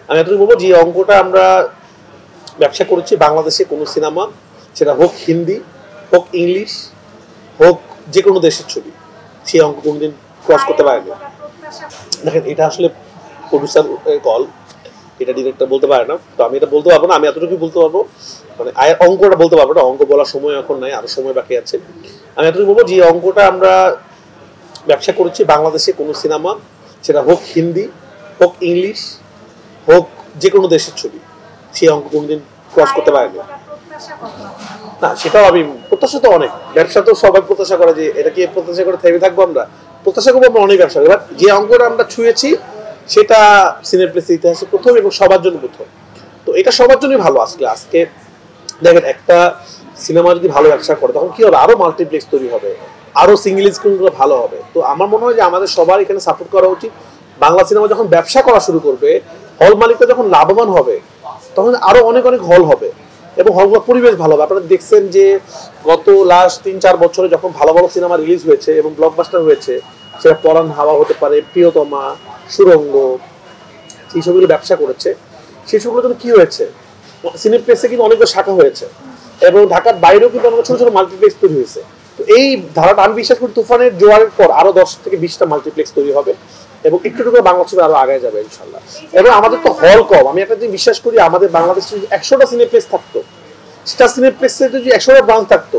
আমি এতটুকু বলবো যে অঙ্কটা আমরা ব্যবসা করেছি বাংলাদেশে কোনো সিনেমা, সেটা হোক হিন্দি, হোক ইংলিশ, হোক যে কোনো দেশের ছবি, সেই অঙ্ক কোনোদিন ক্রস করতে পারেনি। দেখেন, এটা আসলে প্রডিউসার কল, এটা ডিরেক্টর বলতে পারে না। তো আমি এটা বলতে পারবো না, আমি এতটুকু বলতে পারবো, মানে অঙ্কটা বলতে পারবো না, অঙ্ক বলার সময় এখন নাই, আরো সময় বাকি আছে। আমি এতটুকু বলবো যে অঙ্কটা আমরা ব্যবসা করেছি বাংলাদেশে কোনো সিনেমা, সেটা হোক হিন্দি, হোক ইংলিশ, হোক যে কোনো দেশের ছবি, সেই অঙ্ক কোনোদিন ক্রস করতে পারেনি। না, সেটাও আমি প্রত্যাশা তো অনেক, ব্যবসা তো সবাই প্রত্যাশা করে যে এটা কি প্রত্যাশা করে থেমে থাকবো আমরা, প্রত্যাশা করবো আমরা অনেক ব্যবসা। এবার যে অঙ্কটা আমরা ছুঁয়েছি সেটা সিনেপ্লেক্সের ইতিহাসে প্রথম এবং সবার জন্য প্রথম। তো এটা সবার জন্যই ভালো। আজকে দেখেন, একটা সিনেমা যদি ভালো ব্যবসা করে তখন কি হবে, আরো মাল্টিপ্লেক্স তৈরি হবে, আরো সিঙ্গেল স্ক্রিনগুলো ভালো হবে। তো আমার মনে হয় যে আমাদের সবার এখানে সাপোর্ট করা উচিত। বাংলা সিনেমা যখন ব্যবসা করা শুরু করবে, হল মালিকরা যখন লাভবান হবে, তখন আরো অনেক অনেক হল হবে এবং হলগুলো পরিবেশ ভালো হবে। আপনারা দেখছেন যে গত লাস্ট 3-4 বছরে যখন ভালো ভালো সিনেমা রিলিজ হয়েছে এবং ব্লকবাস্টার হয়েছে, সেটা পরাণ হাওয়া হতে পারে, প্রিয়তমা, সুরঙ্গ, সেই সবগুলো ব্যবসা করেছে, সেই সবগুলো জন্য কি হয়েছে, সিনেপ্লেক্সে কিন্তু অনেকগুলো শাখা হয়েছে এবং ঢাকার বাইরেও কিন্তু অনেক ছোট ছোট মাল্টিপ্লেক্স তৈরি হয়েছে। তো এই ধারাটা আমি বিশ্বাস করি তুফানের জোয়ারের পর আরো 10 থেকে 20টা মাল্টিপ্লেক্স তৈরি হবে এবং একটু করে বাংলা ছবি আরো আগে যাবে ইনশাল্লাহ। এবং আমাদের তো হল কম, আমি একটা জিনিস বিশ্বাস করি, আমাদের বাংলাদেশে যদি 100টা সিনেপ্লেক্স থাকতো, সেটা সিনেপ্লেক্সে যদি 100টা ব্রাঞ্চ থাকতো,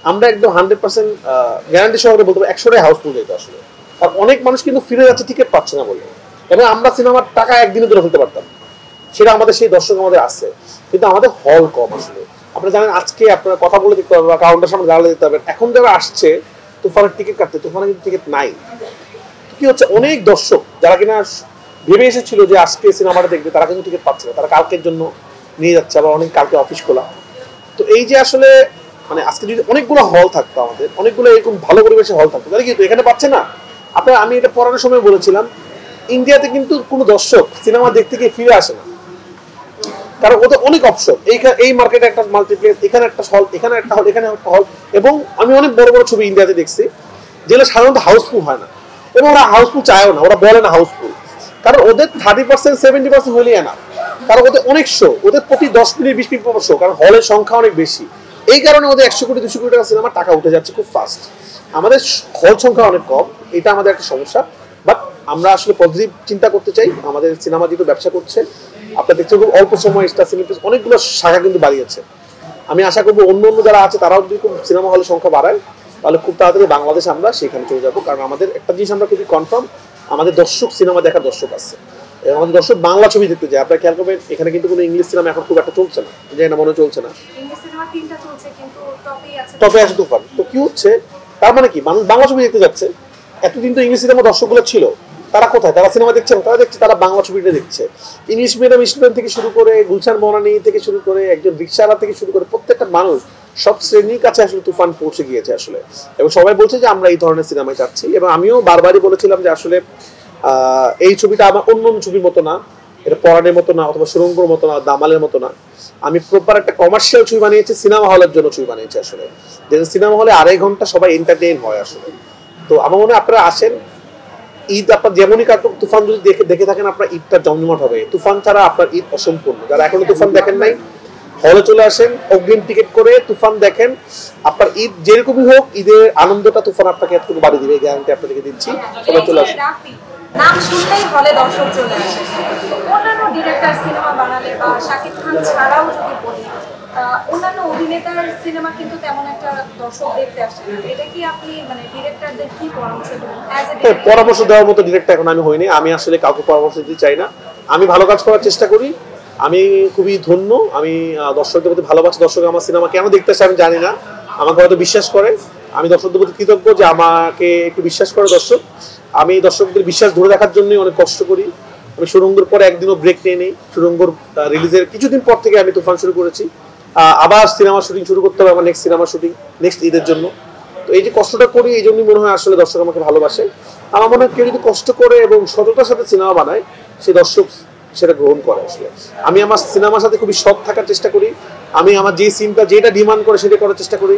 আমরা একদম 100% গ্যারান্টি সহকারে বলতে পারি 100টাই হাউসফুল যেত আসলে। আর অনেক মানুষ কিন্তু ফিরে যাচ্ছে টিকিট পাচ্ছে না বলে, এবং আমরা সিনেমার টাকা একদিনে তুলে ফেলতে পারতাম, সেটা আমাদের সেই দর্শক আমাদের আছে, কিন্তু আমাদের হল কম আসলে। আপনারা জানেন, আজকে আপনারা কথা বলে দেখতে পারবেন বা কাউন্টার সামনে দাঁড়ালে দেখতে পারবেন, এখন যারা আসছে তুফানের টিকিট কাটতে, তুফানের কিন্তু টিকিট নাই। কি হচ্ছে, অনেক দর্শক যারা কিনা ভেবে এসেছিল যে আজকে সিনেমাটা দেখবে, তারা কিন্তু টিকিট পাচ্ছে না, তারা কালকের জন্য নিয়ে যাচ্ছে, আবার অনেক কালকে অফিস খোলা। তো এই যে আসলে মানে আজকে যদি অনেকগুলো হল থাকতো, আমাদের অনেকগুলো এরকম ভালো পরিবেশে হল থাকতো, তাহলে কিন্তু এখানে পাচ্ছে না। আপনার আমি এটা পড়ানোর সময় বলেছিলাম, ইন্ডিয়াতে কিন্তু কোনো দর্শক সিনেমা দেখতে গিয়ে ফিরে আসে না, কারণ ওদের অনেক অপশন। এই মার্কেটে একটা মাল্টিপ্লেক্স, এখানে একটা হল, এখানে একটা হল, এখানে একটা হল। এবং আমি অনেক বড় বড় ছবি ইন্ডিয়াতে দেখছি যেগুলো সাধারণত হাউসফুল হয় না, এবং ওরা হাউসফুল চায়ও না, ওরা বলে না হাউসফুল, কারণ ওদের 30% 70% হলেই না, কারণ ওদের অনেক শো, ওদের প্রতি 10 মিনিট 20 মিনিট পর শো, কারণ হলের সংখ্যা অনেক বেশি। এই কারণে ওদের 100 কোটি 200 কোটি টাকা সিনেমা টাকা উঠে যাচ্ছে খুব ফাস্ট। আমাদের হল সংখ্যা অনেক কম, এটা আমাদের একটা সমস্যা। বাট আমরা আসলে পজিটিভ চিন্তা করতে চাই, আমাদের সিনেমা যেহেতু ব্যবসা করছে, আপনারা দেখছেন খুব অল্প সময় স্টার সিনেপ্লেক্স অনেকগুলো শাখা কিন্তু বাড়িয়েছে। আমি আশা করবো অন্য অন্য যারা আছে তারাও যদি খুব সিনেমা হলের সংখ্যা বাড়ায়, তাহলে খুব তাড়াতাড়ি বাংলাদেশ আমরা সেখানে চলে যাবো। কারণ আমাদের একটা জিনিস আমরা খুবই কনফার্ম, আমাদের দর্শক সিনেমা দেখার দর্শক আছে, আমাদের দর্শক বাংলা ছবি দেখতে যায়। আপনারা খেয়াল করবেন, এখানে কিন্তু কোনো ইংলিশ সিনেমা এখন খুব একটা চলছে না, যে না মনে চলছে না, টপে আছে তুফান। তো কি হচ্ছে, তার মানে কি, মানুষ বাংলা ছবি দেখতে যাচ্ছে। এতদিন তো ইংলিশ সিনেমা দর্শকগুলো ছিল, তারা কোথায়, তারা সিনেমা দেখছে না, তারা দেখছে, তারা বাংলা ছবিটা দেখছে। ইংলিশ মিডিয়াম স্টুডেন্ট থেকে শুরু করে, গুলশান বনানী থেকে শুরু করে, একজন রিক্সাওয়ালা থেকে শুরু করে, প্রত্যেকটা মানুষ সব শ্রেণীর কাছে আসলে তুফান পৌঁছে গিয়েছে আসলে। এবং সবাই বলছে যে আমরা এই ধরনের সিনেমায় যাচ্ছি, এবং আমিও বারবারই বলেছিলাম যে আসলে এই ছবিটা আমার অন্য অন্য ছবির মতো না, এটা পরাণের মতো না, অথবা সুরঙ্গর মতো না, দামালের মতো না। আমি প্রপার একটা কমার্শিয়াল ছবি বানিয়েছি, সিনেমা হলের জন্য ছবি বানিয়েছি আসলে, যে সিনেমা হলে 2.5 ঘন্টা সবাই এন্টারটেইন হয় আসলে। তো আমার মনে হয় আপনারা আসেন, ঈদ আপনার যেমনই কাটুক, তুফান যদি দেখে থাকেন, আপনার ঈদটা জমজমাট হবে। তুফান ছাড়া আপনার ঈদ অসম্পূর্ণ। যারা এখনো তুফান দেখেন নাই, হলে চলে আসেন, অগ্রিম টিকিট করে তুফান দেখেন। আপনার ঈদ যেরকমই হোক, ঈদের আনন্দটা তুফান আপনাকে এতটুকু বাড়িয়ে দিবে, গ্যারান্টি আপনাদেরকে দিচ্ছি। সবাই চলে আসেন। নাম শুনলেই হলে দর্শক চলে আসে। অন্যান্য ডিরেক্টর সিনেমা বানালে বা শাকিব খান ছাড়াও যদি বলি, অন্যান্য অভিনেতার সিনেমা কিন্তু তেমন একটা দর্শক দেখতে আসে না। এটা কি আপনি মানে ডিরেক্টরদের কি পরামর্শ দেবেন? পরামর্শ দেওয়ার মতো ডিরেক্টর এখন আমি হইনি, আমি আসলে কাউকে পরামর্শ দিতে চাই না। আমি ভালো কাজ করার চেষ্টা করি, আমি খুবই ধন্য, আমি দর্শকদের প্রতি ভালোবাসি। দর্শক আমার সিনেমা কেন দেখতে আসে আমি জানি না, আমাকে হয়তো বিশ্বাস করে। আমি দর্শকদের প্রতি কৃতজ্ঞ যে আমাকে একটু বিশ্বাস করে দর্শক। আমি দর্শকদের বিশ্বাস ধরে রাখার জন্যই অনেক কষ্ট করি। আমি সুরঙ্গের পরে একদিনও ব্রেক নিয়ে নেই। সুরঙ্গর রিলিজের কিছুদিন পর থেকে আমি তুফান শুরু করেছি, আবার সিনেমা শুটিং শুরু করতে হবে আমার, নেক্সট সিনেমা শুটিং নেক্সট ঈদের জন্য। তো এই যে কষ্টটা করি, এই জন্যই মনে হয় আসলে দর্শক আমাকে ভালোবাসে। আমার মনে হয় কেউ যদি কষ্ট করে এবং সততার সাথে সিনেমা বানায়, সেই দর্শক সেটা গ্রহণ করে আসলে। আমি আমার সিনেমার সাথে খুবই সৎ থাকার চেষ্টা করি। আমি আমার যে সিনটা যেটা ডিমান্ড করে সেটা করার চেষ্টা করি।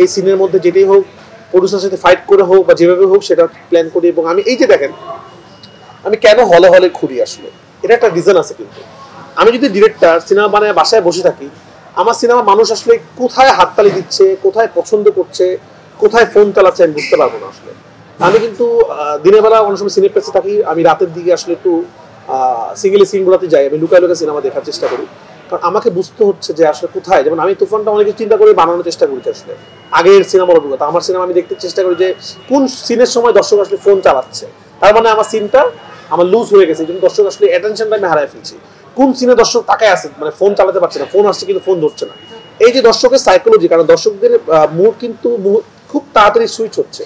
এই সিনের মধ্যে যেটাই হোক, প্রডিউসারের সাথে ফাইট করে হোক বা যেভাবে হোক সেটা প্ল্যান করি। এবং আমি এই যে দেখেন, আমি কেন হলে হলে ঘুরি আসলে, এটা একটা রিজন আছে। কিন্তু আমি যদি ডিরেক্টর সিনেমা বানায় বাসায় বসে থাকি, আমার সিনেমা মানুষ আসলে কোথায় হাততালি দিচ্ছে, কোথায় পছন্দ করছে, কোথায় ফোন চালাচ্ছে আমি বুঝতে পারবো না আসলে। আমি কিন্তু দিনের বেলা অনেক সময় সিনেপ্লেক্সে থাকি, আমি রাতের দিকে আসলে একটু সিঙ্গেলি সিনগুলোতে যাই, আমি লুকায় লুকায় সিনেমা দেখার চেষ্টা করি, কারণ আমাকে বুঝতে হচ্ছে যে আসলে কোথায়। যেমন আমি তুফানটা অনেক চিন্তা করে বানানোর চেষ্টা করি আসলে আগের সিনেমার অভিজ্ঞতা। আমার সিনেমা আমি দেখতে চেষ্টা করি যে কোন সিনের সময় দর্শক আসলে ফোন চালাচ্ছে, তার মানে আমার সিনটা আমার লুজ হয়ে গেছে, এই জন্য দর্শক আসলে অ্যাটেনশনটা আমি হারাই ফেলছি। কোন সিনে দর্শক তাকায় আছে, মানে ফোন চালাতে পারছে না, ফোন আসছে কিন্তু ফোন ধরছে না। এই যে দর্শকের সাইকোলজি, কারণ দর্শকদের মুড কিন্তু খুব তাড়াতাড়ি সুইচ হচ্ছে।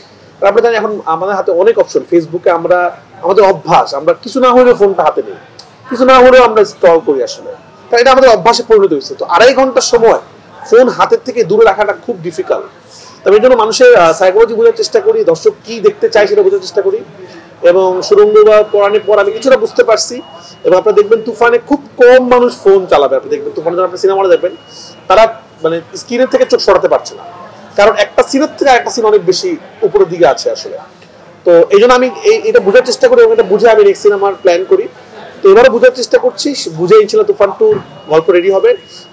আমরা জানি এখন আমাদের হাতে অনেক অপশন, ফেসবুকে আমরা আমাদের অভ্যাস, আমরা কিছু না হলেও ফোনটা হাতে নিই, কিছু না হলেও আমরা স্ক্রল করি আসলে, কারণ এটা আমাদের অভ্যাসে পরিণত হয়েছে। তো 2.5 ঘন্টার সময় ফোন হাতের থেকে দূরে রাখাটা খুব ডিফিকাল্ট। তবে এই জন্য মানুষের সাইকোলজি বোঝার চেষ্টা করি, দর্শক কি দেখতে চায় সেটা বোঝার চেষ্টা করি। এবং সুরঙ্গ বা পড়ানোর পর আমি কিছুটা বুঝতে পারছি। এবং আপনারা দেখবেন তুফানে খুব কম মানুষ ফোন চালাবে। আপনি দেখবেন তুফানে যখন আপনি সিনেমাটা দেখবেন, তারা মানে স্ক্রিনের থেকে চোখ সরাতে পারছে না, কারণ একটা সিনের থেকে একটা সিন অনেক বেশি উপরের দিকে আছে আসলে। তো এই জন্য আমি এটা বোঝার চেষ্টা করি এবং এটা বুঝে আমি নেক্সট সিনেমার প্ল্যান করি। তো এবারও বোঝার চেষ্টা করছি, বুঝে ইনশাল্লাহ তুফান 2 গল্প রেডি হবে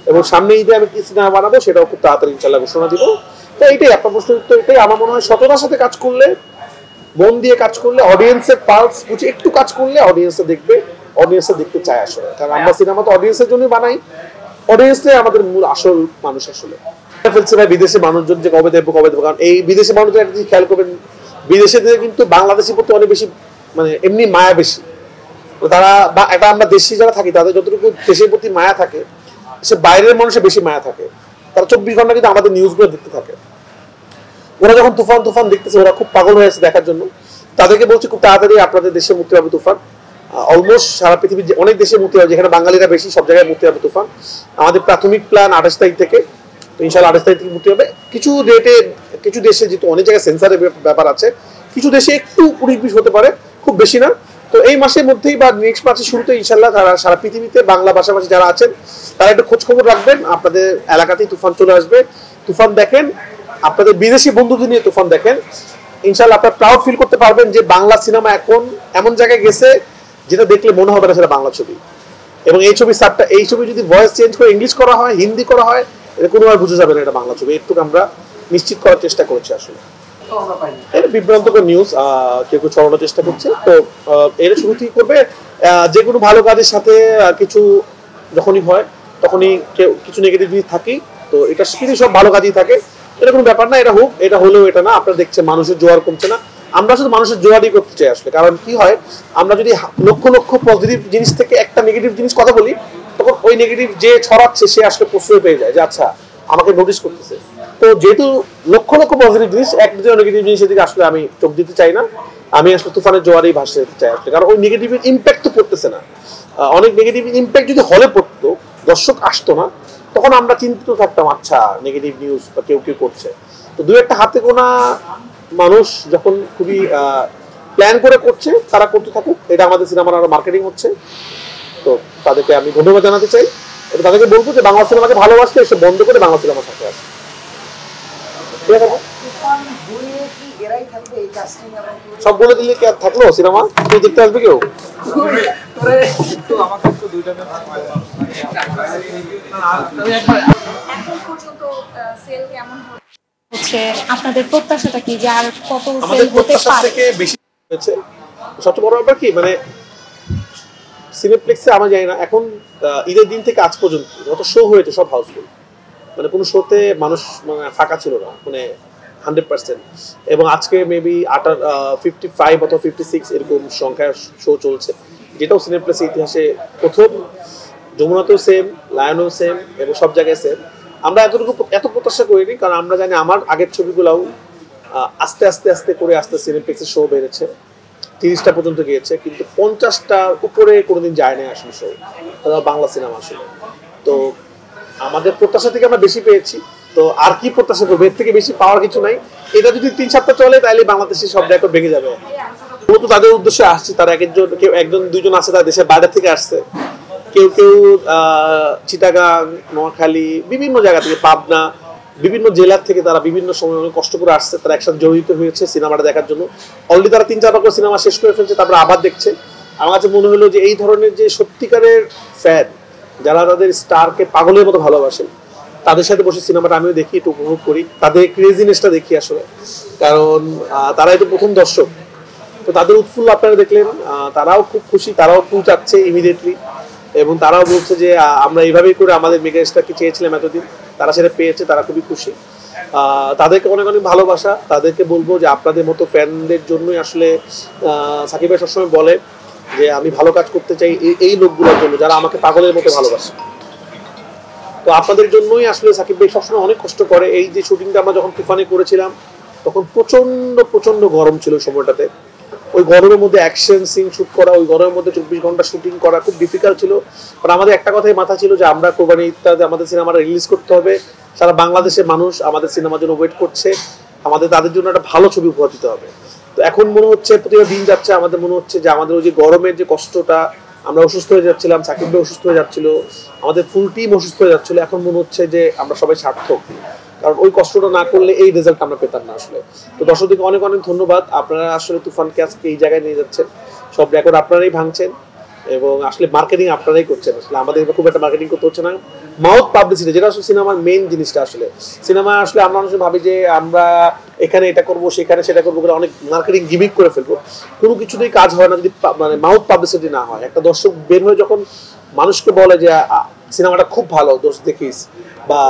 এবং সামনে ঈদে আমি কি সিনেমা বানাবো সেটাও খুব তাড়াতাড়ি ইনশাল্লাহ ঘোষণা দিব। তো এইটাই আপনার প্রশ্নের উত্তর, এটাই আমার মনে হয় সততার সাথে কাজ করলে, মন দিয়ে কাজ করলে, অডিয়েন্সের পালস বুঝে একটু কাজ করলে অডিয়েন্সে দেখবে, অডিয়েন্সে দেখতে চায় আসলে। কারণ আমরা সিনেমা তো অডিয়েন্সের জন্যই বানাই, অডিয়েন্সটাই আমাদের মূল আসল মানুষ আসলে। ফেলছে ভাই বিদেশে মানুষজন যে কবে দেখবো, কারণ এই বিদেশে মানুষজন একটা জিনিস খেয়াল করবেন, বিদেশে কিন্তু বাংলাদেশের প্রতি অনেক বেশি মানে এমনি মায়া বেশি। তারা বা এটা আমরা দেশি যারা থাকি তাদের যতটুকু দেশের প্রতি মায়া থাকে, সে বাইরের মানুষের বেশি মায়া থাকে। তারা 24 ঘন্টা কিন্তু আমাদের নিউজগুলো দেখতে থাকে। ওরা যখন তুফান দেখতেছে, ওরা খুব পাগল হয়ে আছে দেখার জন্য। তাদেরকে বলছি খুব তাড়াতাড়ি আপনাদের দেশে মুক্তি পাবে তুফান। অলমোস্ট সারা পৃথিবীর অনেক দেশে মুক্তি পাবে, যেখানে বাঙালিরা বেশি, সব জায়গায় মুক্তি পাবে তুফান। আমাদের প্রাথমিক প্ল্যান 28 তারিখ থেকে, তো ইনশাল্লাহ 28 তারিখ থেকে মুক্তি পাবে। কিছু ডেটে কিছু দেশে যেহেতু অনেক জায়গায় সেন্সারের ব্যাপার আছে, কিছু দেশে একটু 19-20 হতে পারে, খুব বেশি না। তো এই মাসের মধ্যেই বা নেক্সট মাসের শুরুতে ইনশাল্লাহ তারা সারা পৃথিবীতে বাংলা ভাষাভাষী যারা আছেন তারা একটু খোঁজ খবর রাখবেন, আপনাদের এলাকাতেই তুফান চলে আসবে। তুফান দেখেন, আপনাদের বিদেশি বন্ধুদের নিয়ে তুফান দেখেন, ইনশাল্লাহ আপনারা প্রাউড ফিল করতে পারবেন যে বাংলা সিনেমা এখন এমন জায়গায় গেছে যেটা দেখলে মনে হবে না সেটা বাংলা ছবি। এবং এই ছবি যদি ভয়েস চেঞ্জ করে ইংলিশ করা হয়, হিন্দি করা হয়, এটা কোনোভাবে বুঝে যাবে না এটা বাংলা ছবি। একটু আমরা নিশ্চিত করার চেষ্টা করছি আসলে। এটা বিভ্রান্তকর নিউজ, কেউ কেউ ছড়ানোর চেষ্টা করছে। তো এটা শুরু থেকে করবে, যে কোনো ভালো কাজের সাথে কিছু যখনই হয় তখনই কিছু নেগেটিভ জিনিস থাকেই। তো এটা সব ভালো কাজই থাকে, এটা কোনো ব্যাপার না। এটা হোক, এটা হলেও এটা না, আপনারা দেখছেন মানুষের জোয়ার কমছে না। আমরা শুধু মানুষের জোয়ারই করতে চাই আসলে। কারণ কি হয়, আমরা যদি লক্ষ লক্ষ পজিটিভ জিনিস থেকে একটা নেগেটিভ জিনিস কথা বলি, তখন ওই নেগেটিভ যে ছড়াচ্ছে সে আসলে প্রশ্রয় পেয়ে যায় যে আচ্ছা আমাকে নোটিস করতেছে। তো যেহেতু লক্ষ লক্ষ পজিটিভ জিনিস, এক দুটো নেগেটিভ জিনিসের দিকে আসলে আমি চোখ দিতে চাই না। আমি আসলে তুফানের জোয়ারেই ভাসতে যেতে চাই আসলে, কারণ ওই নেগেটিভের ইম্প্যাক্ট তো পড়তেছে না। অনেক নেগেটিভ ইম্প্যাক্ট যদি হলে পড়তো, দর্শক আসতো না, তখন আমরা চিন্তিত থাকতাম আচ্ছা নেগেটিভ নিউজ বা কেউ কেউ করছে। তো দু একটা হাতে গোনা মানুষ যখন খুবই প্ল্যান করে করছে, তারা করতে থাকুক, এটা আমাদের সিনেমার আরো মার্কেটিং হচ্ছে। তো তাদেরকে আমি ধন্যবাদ জানাতে চাই। এবং তাদেরকে বলবো যে বাংলা সিনেমাকে ভালোবাসতে এসে বন্ধ করে বাংলা সিনেমার সাথে আসে। সব বলে দিলে কি আর থাকলো সিনেমা? তুই দেখতে আসবে কেউ? আপনাদের প্রত্যাশাটা কি যে আর কত সেল হতে পারে? বেশি হয়েছে। সবচেয়ে বড় ব্যাপার কি, মানে সিনেপ্লেক্সে আমরা জানি না এখন ঈদের দিন থেকে আজ পর্যন্ত যত শো হয়েছে সব হাউসফুল, মানে কোনো শোতে মানুষ মানে ফাঁকা ছিল না, মানে 100%। এবং আজকে মেবি 55 অথবা 56 এরকম সংখ্যার শো চলছে, যেটাও সিনেপ্লেক্সের ইতিহাসে প্রথম। যমুনাতেও সেম, লায়নেও সেম, এবং সব জায়গায় সেম। আমরা এত প্রত্যাশা করিনি, কারণ আমরা জানি আমার আগের ছবিগুলোও আস্তে আস্তে আস্তে করে সিনেপ্লেক্সের শো বেড়েছে, 30টা পর্যন্ত গিয়েছে, কিন্তু 50টার উপরে কোনোদিন যায় না আসলে শো, বাংলা সিনেমা আসলে। তো আমাদের প্রত্যাশা থেকে আমরা বেশি পেয়েছি, তো আর কি প্রত্যাশা করবো, এর থেকে বেশি পাওয়ার কিছু নাই। এটা যদি 3 সপ্তাহ চলে তাহলে বাংলাদেশের সব রেকর্ড ভেঙে যাবে। তো তাদের উদ্দেশ্যে আসছে, তারা কেউ একজন দুইজন আছে তারা দেশের বাইরে থেকে আসছে, কেউ কেউ চিটাগাং, নোয়াখালী, বিভিন্ন জায়গা থেকে, পাবনা, বিভিন্ন জেলার থেকে তারা বিভিন্ন সময় অনেক কষ্ট করে আসছে, তারা একসাথে জড়িত হয়েছে সিনেমাটা দেখার জন্য। অলরেডি তারা 3-4 বার করে সিনেমা শেষ করে ফেলছে, তারপরে আবার দেখছে। আমার কাছে মনে হলো যে এই ধরনের যে সত্যিকারের ফ্যান যারা তাদের স্টারকে পাগলের মতো ভালোবাসেন তাদের সাথে বসে সিনেমাটা আমিও দেখি, একটু উপভোগ করি, তাদের ক্রেজিনেসটা দেখি আসলে, কারণ তারাই তো প্রথম দর্শক। তো তাদের উৎফুল্ল আপনারা দেখলেন, তারাও খুব খুশি, তারাও টু চাচ্ছে ইমিডিয়েটলি, এবং তারাও বলছে যে আমরা এইভাবেই করে আমাদের মেগা স্টারকে চেয়েছিলাম এতদিন, তারা সেটা পেয়েছে, তারা খুবই খুশি। তাদেরকে অনেক অনেক ভালোবাসা। তাদেরকে বলবো যে আপনাদের মতো ফ্যানদের জন্যই আসলে সাকিব ভাই সবসময় বলে যে আমি ভালো কাজ করতে চাই এই লোকগুলোর জন্য যারা আমাকে পাগলের মতো ভালোবাসে। তো আপনাদের জন্যই আসলে সাকিব ভাই সবসময় অনেক কষ্ট করে। এই যে শুটিংটা আমরা যখন তুফানে করেছিলাম তখন প্রচন্ড প্রচন্ড গরম ছিল সময়টাতে। ওই গরমের মধ্যে অ্যাকশন সিন শুট করা, ওই গরমের মধ্যে 24 ঘন্টা শুটিং করা খুব ডিফিকাল্ট ছিল। কারণ আমাদের একটা কথাই মাথা ছিল যে আমরা কোরবানি ঈদটাতে আমাদের সিনেমাটা রিলিজ করতে হবে, সারা বাংলাদেশের মানুষ আমাদের সিনেমার জন্য ওয়েট করছে, আমাদের তাদের জন্য একটা ভালো ছবি উপহার দিতে হবে। তো এখন মনে হচ্ছে প্রতিটা দিন যাচ্ছে আমাদের মনে হচ্ছে যে আমাদের ওই যে গরমের যে কষ্টটা, আমরা অসুস্থ হয়ে যাচ্ছিলাম, সাকিব ভাই অসুস্থ হয়ে যাচ্ছিল, আমাদের ফুল টিম অসুস্থ হয়ে যাচ্ছিল, এখন মনে হচ্ছে যে আমরা সবাই সার্থক, কারণ ওই কষ্টটা না করলে এই রেজাল্ট আমরা পেতাম না আসলে। তো দর্শকদেরকে অনেক অনেক ধন্যবাদ, আপনারা আসলে তুফানকে আজকে এই জায়গায় নিয়ে যাচ্ছেন, সব রেকর্ড আপনারাই ভাঙছেন এবং আসলে মার্কেটিং আপনারাই করছেন। আসলে আমাদের খুব একটা মার্কেটিং করতে হচ্ছে না, মাউথ পাবলিসিটি যেটা আসলে সিনেমার মেইন জিনিসটা। আসলে সিনেমা আসলে আমরা অনেক ভাবি যে আমরা এখানে এটা করবো সেখানে সেটা করবো করে অনেক মার্কেটিং গিমিক করে ফেলবো, কোনো কিছুতেই কাজ হয় না যদি মানে মাউথ পাবলিসিটি না হয়। একটা দর্শক বের হয়ে যখন মানুষকে বলে যে সিনেমাটা খুব ভালো, দোস্ত দেখিস বা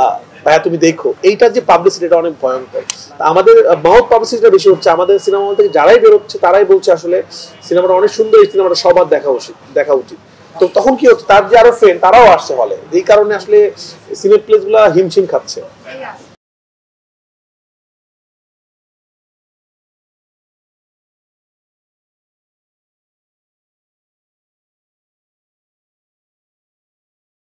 ভাইয়া তুমি দেখো, এইটার যে পাবলিসিটি এটা অনেক ভয়ঙ্কর। আমাদের মাউথ পাবলিসিটিটা বেশি হচ্ছে, আমাদের সিনেমা হল থেকে যারাই বেরোচ্ছে তারাই বলছে আসলে সিনেমাটা অনেক সুন্দর, এই সিনেমাটা সবার দেখা উচিত। তো তখন কি হচ্ছে, তার যে আরো ফ্রেন্ড তারাও আসছে হলে, এই কারণে আসলে সিনেপ্লেক্স গুলা হিমশিম খাচ্ছে।